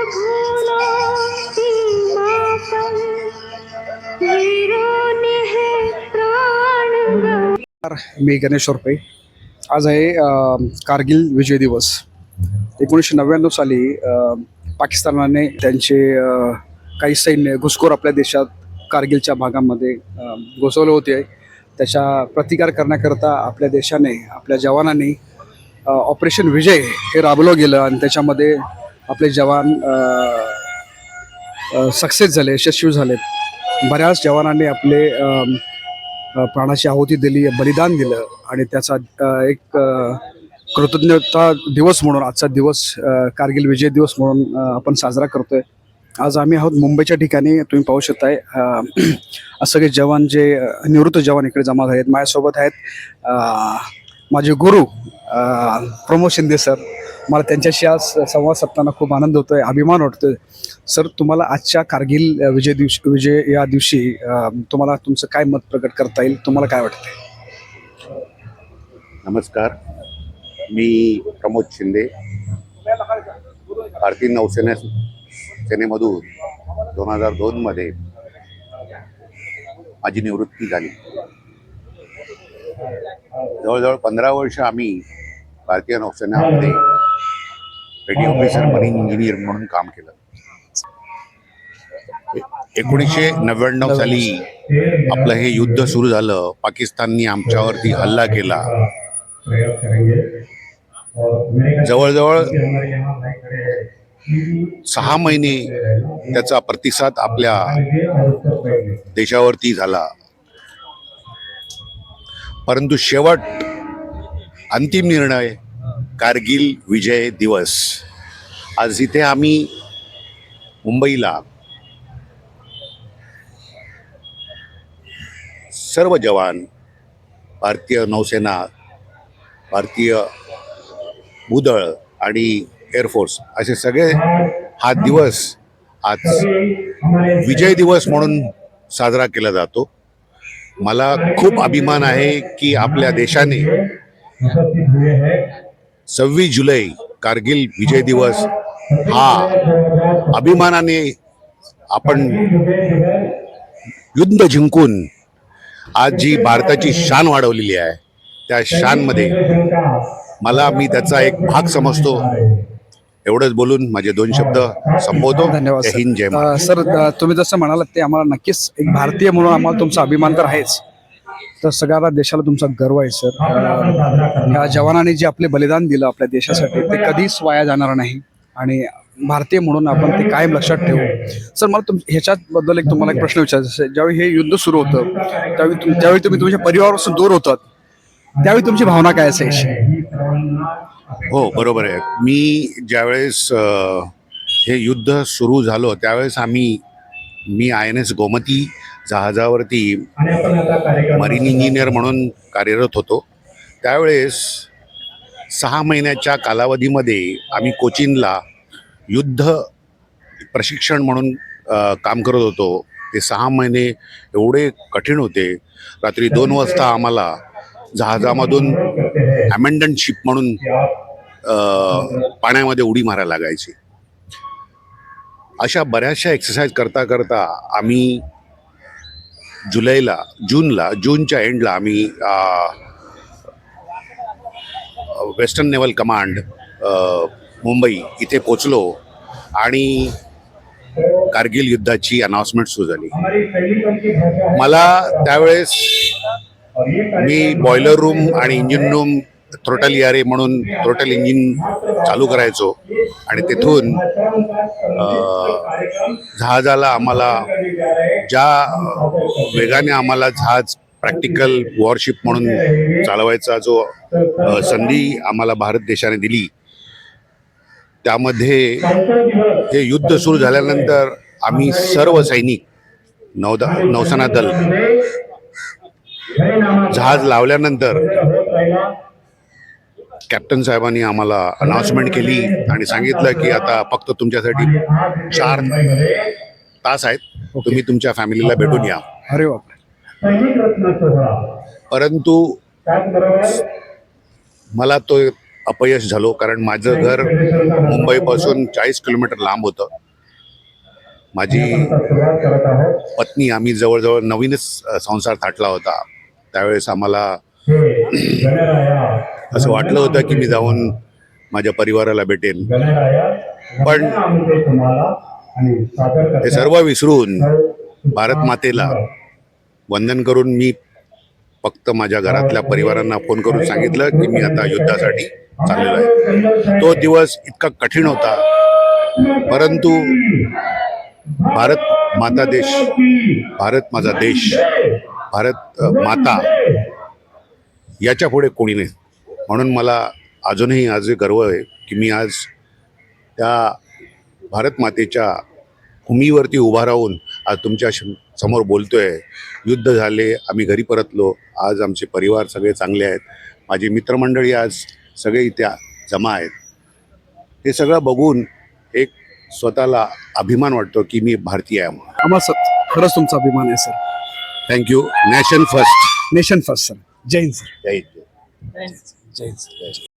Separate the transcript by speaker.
Speaker 1: भूलो सीमा पर वीरों ने है प्राण गंवाए।
Speaker 2: मी गणेश ओरपे. आज आहे कारगिल विजय दिवस. 1999 साली पाकिस्तानाने त्यांचे काही सैन्य घुसखोर आपल्या देशात कारगिलच्या भागामध्ये घुसवले होते. त्याचा प्रतिकार करण्याकरता आपल्या देशाने, आपल्या जवानांनी ऑपरेशन विजय हे राबवलं गेलं आणि त्याच्यामध्ये आपले जवान सक्सेस झाले, यशस्वी झाले. बऱ्याच जवानांनी आपले प्राणाची आहुती दिली, बलिदान दिलं आणि त्याचा एक कृतज्ञता दिवस म्हणून आजचा दिवस कारगिल विजय दिवस म्हणून आपण साजरा करतोय. आज आम्ही आहोत मुंबईच्या ठिकाणी. तुम्ही पाहू शकताय सगळे जवान जे निवृत्त जवान इकडे जमा झालेत. माझ्यासोबत आहेत माझे गुरु प्रमोद शिंदे सर. मला त्यांच्याशी आज संवाद साधताना खूप आनंद होतोय, अभिमान वाटतोय. सर, तुम्हाला आजच्या कारगिल विजय या दिवशी तुम्हाला तुमचं काय मत प्रकट करता येईल? तुम्हाला काय वाटतंय?
Speaker 3: नमस्कार, मी प्रमोद शिंदे. भारतीय सेनेमधून 2002 मध्ये माझी निवृत्ती झाली. जवळजवळ 15 वर्ष आम्ही भारतीय नौसेनेमध्ये पेटी ऑफिसर, मरीन इंजिनियर म्हणून काम केलं. 1999 साली आपलं हे युद्ध सुरू झालं. पाकिस्ताननी आमच्यावरती हल्ला केला. जवळजवळ 6 महिने त्याचा प्रतिसाद आपल्या देशावरती झाला. परंतु शेवट, अंतिम निर्णय कारगिल विजय दिवस. आज इथे आम्ही मुंबईला सर्व जवान, भारतीय नौसेना, भारतीय भूदळ आणि एअरफोर्स असे सगळे हा दिवस आज विजय दिवस म्हणून साजरा केला जातो. मला खूप अभिमान आहे की आपल्या देशाने 26 जुलै कारगिल विजय दिवस हा अभिमानाने आपण युद्ध जिंकून आज जी भारताची शान वाढवलेली आहे, त्या शानमध्ये मी त्याचा एक भाग समजतो. एवढंच बोलून माझे 2 शब्द संबोधतो.
Speaker 2: धन्यवाद.
Speaker 3: जय हिंद, जय महाराष्ट्र.
Speaker 2: सर, तुम्ही जसं म्हणालात ते आम्हाला नक्कीच एक भारतीय म्हणून आम्हाला तुमचा अभिमान तर आहेच, तर सगळ्या देशाला तुमचा गर्व आहे. सर, या जवानांनी जे आपले बलिदान दिलं आपल्या देशासाठी ते कधीच वाया जाणार नाही आणि भारतीय म्हणून आपण ते कायम लक्षात ठेवू. सर, मला ह्याच्याबद्दल तुम्हाला एक प्रश्न विचारायचा आहे. ज्यावेळी हे युद्ध सुरू होतं त्यावेळी तुम्ही तुमच्या परिवारापासून दूर होतात, त्यावेळी तुमची भावना काय असायची?
Speaker 3: हो, बरोबर आहे. मी ज्यावेळेस हे युद्ध सुरू झालं त्यावेळेस मी INS गोमती जहाजावरती मरीन इंजिनियर म्हणून कार्यरत होतो. त्यावेळेस 6 महिन्याच्या कालावधीमध्ये आम्ही कोचीनला युद्ध प्रशिक्षण म्हणून काम करत होतो. ते 6 महिने एवढे कठीण होते. रात्री 2 वाजता आम्हाला जहाजामधून अमेंडन शिप म्हणून पाण्यामध्ये उडी मारायला लागायची. अशा बऱ्याचशा एक्सरसाइज करता करता आम्ही जूनच्या एंडला आम्ही वेस्टर्न नेव्हल कमांड मुंबई इथे पोचलो आणि कारगिल युद्धाची अनाउन्समेंट सुरू झाली. मला त्यावेळेस मी बॉयलर रूम आणि इंजिन रूम थ्रोटल ERA म्हणून थ्रोटल इंजिन चालू करायचो आणि तिथून जहाजाला आम्हाला ज्या वेगाने आम्हाला जहाज प्रॅक्टिकल वॉरशिप म्हणून चालवायचा जो संधी आम्हाला भारत देशाने दिली, त्यामध्ये हे युद्ध सुरू झाल्यानंतर आम्ही सर्व सैनिक, नौसेना दल जहाज लावल्यानंतर कॅप्टन साहेबांनी आम्हाला अनाउन्समेंट केली आणि सांगितलं की आता फक्त तुमच्यासाठी 4 तास आहेत, तुम्ही तुमच्या फॅमिलीला भेटून या.
Speaker 2: अरे बापरे.
Speaker 3: परंतु मला तो अपयश झालो, कारण माझं घर मुंबईपासून 40 किलोमीटर लांब होतं. माझी पत्नी, आम्ही जवळजवळ नवीनच संसार थाटला होता. त्यावेळेस आम्हाला असं वाटलं होतं की मी जाऊन माझ्या परिवाराला भेटेन, पण हे सर्व विसरून भारत मातेला वंदन करून मी फक्त माझ्या घरातल्या परिवारांना फोन करून सांगितलं की मी आता युद्धासाठी चाललेलो आहे. तो दिवस इतका कठीण होता, परंतु भारत माता देश, भारत माझा देश, भारत माता याच्या पुढे कोणी नाही. म्हणून मला अजूनही आज गर्व आहे की मी आज त्या भारत मातेच्या भूमीवरती उभा राहून आज तुमच्या समोर बोलतोय. युद्ध झाले, आम्ही घरी परतलो, आज आमचे परिवार सगळे चांगले आहेत, माझी मित्रमंडळी आज सगळे इथे जमा आहेत. हे सगळं बघून एक स्वतःला अभिमान वाटतो की मी भारतीय आहे म्हणून.
Speaker 2: आम्हा सर खरंच तुमचा अभिमान आहे sir.
Speaker 3: Thank you. Nation first.
Speaker 2: Nation first sir. जय हिंद सर.
Speaker 3: जय हिंद.
Speaker 2: जय हिंद.